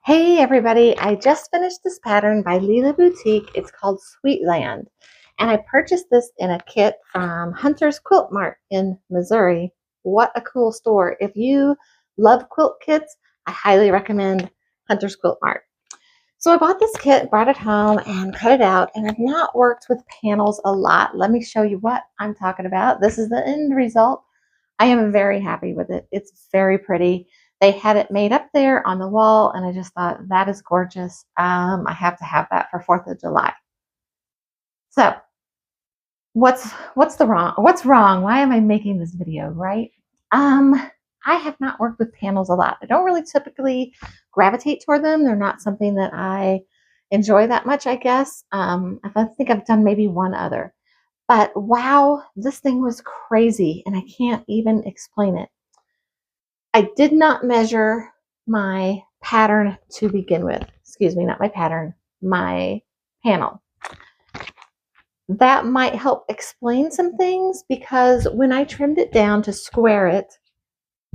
Hey everybody, I just finished this pattern by Lella Boutique. It's called Sweetland. And I purchased this in a kit from Hunter's Quilt Mart in Missouri. What a cool store. If you love quilt kits, I highly recommend Hunter's Quilt Mart. So I bought this kit, brought it home and cut it out, and I've not worked with panels a lot. Let me show you what I'm talking about. This is the end result. I am very happy with it. It's very pretty. They had it made up there on the wall, and I just thought that is gorgeous. I have to have that for 4th of July. So what's wrong? Why am I making this video, right? I have not worked with panels a lot. I don't really typically gravitate toward them. They're not something that I enjoy that much, I guess. I think I've done maybe one other. But wow, this thing was crazy, and I can't even explain it. I did not measure my pattern to begin with. Excuse me, not my pattern, my panel. That might help explain some things, because when I trimmed it down to square it,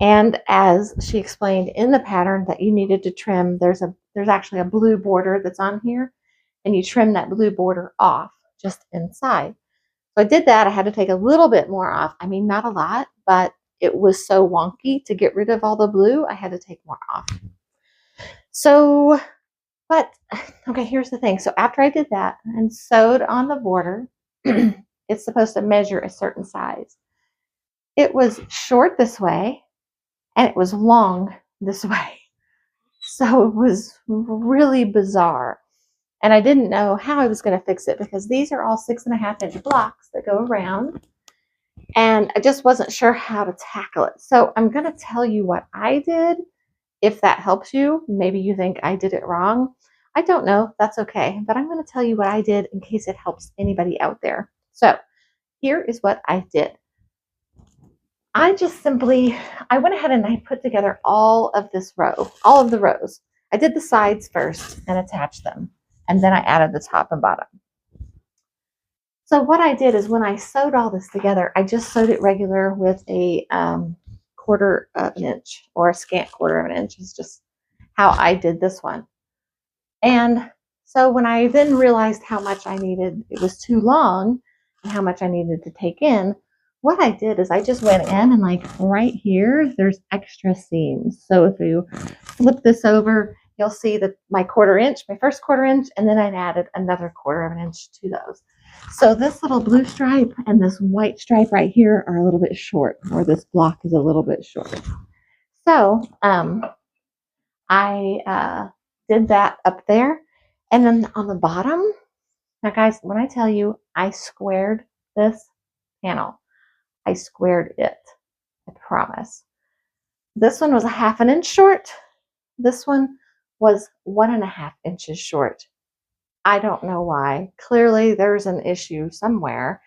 and as she explained in the pattern that you needed to trim, there's actually a blue border that's on here, and you trim that blue border off just inside. So I did that. I had to take a little bit more off. I mean, not a lot, but it was so wonky to get rid of all the blue. I had to take more off. So, but, okay, here's the thing. So after I did that and sewed on the border, it's supposed to measure a certain size. It was short this way, and it was long this way. So it was really bizarre. And I didn't know how I was going to fix it, because these are all 6.5-inch blocks that go around, and I just wasn't sure how to tackle it. So I'm going to tell you what I did. If that helps you, maybe you think I did it wrong. I don't know. That's okay. But I'm going to tell you what I did in case it helps anybody out there. So here is what I did. I went ahead and I put together all of the rows. I did the sides first and attached them, and then I added the top and bottom. So what I did is, when I sewed all this together, I just sewed it regular with a 1/4 of an inch, or a scant 1/4 of an inch is just how I did this one. And so when I then realized how much I needed, it was too long, and how much I needed to take in, what I did is I just went in and, like, right here, there's extra seams. So if you flip this over, you'll see that my 1/4 inch, my first 1/4 inch, and then I added another 1/4 of an inch to those. So this little blue stripe and this white stripe right here are a little bit short, or this block is a little bit short. So I did that up there. And then on the bottom, now guys, when I tell you I squared this panel, I squared it. I promise. This one was 1/2 inch short. This one was 1.5 inches short. I don't know why. Clearly there's an issue somewhere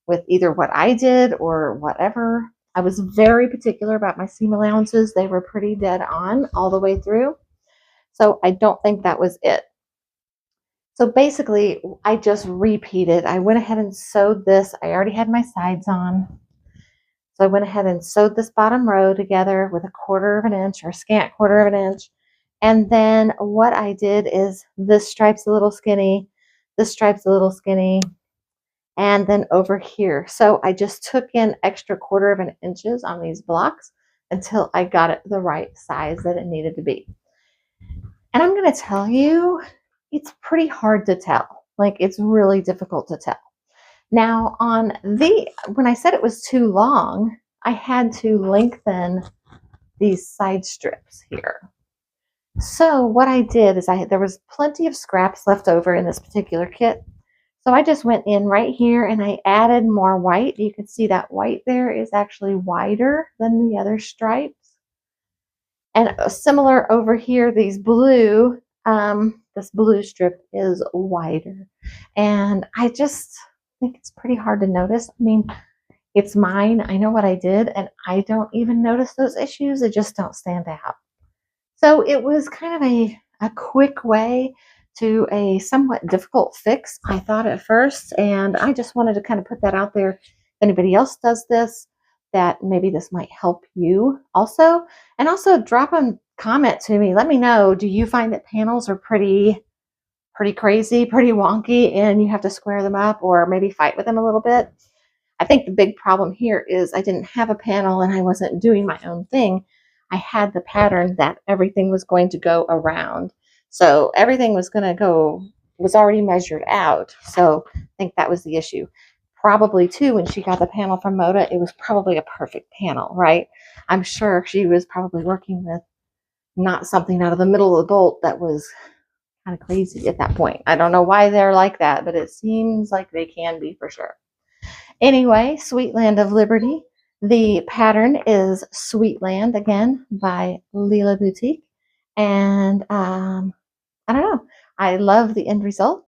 with either what I did or whatever. I was very particular about my seam allowances. They were pretty dead on all the way through. So I don't think that was it. So basically, I just repeated. I went ahead and sewed this. I already had my sides on. So I went ahead and sewed this bottom row together with a 1/4 of an inch, or a scant 1/4 of an inch. And then what I did is, this stripe's a little skinny, this stripe's a little skinny, and then over here. So I just took in extra 1/4 of an inches on these blocks until I got it the right size that it needed to be. And I'm going to tell you, it's pretty hard to tell. Like, it's really difficult to tell. Now, when I said it was too long, I had to lengthen these side strips here. So what I did is, there was plenty of scraps left over in this particular kit. So I just went in right here and I added more white. You can see that white there is actually wider than the other stripes. And similar over here, this blue strip is wider. And I just think it's pretty hard to notice. I mean, it's mine. I know what I did, and I don't even notice those issues. They just don't stand out. So it was kind of a quick way to a somewhat difficult fix, I thought at first, and I just wanted to kind of put that out there. If anybody else does this, that maybe this might help you also. And also drop a comment to me. Let me know, do you find that panels are pretty crazy, pretty wonky, and you have to square them up or maybe fight with them a little bit? I think the big problem here is I didn't have a panel and I wasn't doing my own thing. I had the pattern that everything was going to go around. So everything was going to go, was already measured out. So I think that was the issue. Probably too, when she got the panel from Moda, it was probably a perfect panel, right? I'm sure she was probably working with not something out of the middle of the bolt that was kind of crazy at that point. I don't know why they're like that, but it seems like they can be for sure. Anyway, Sweet Land of Liberty. The pattern is Sweet Land, again, by Lella Boutique. And I don't know. I love the end result.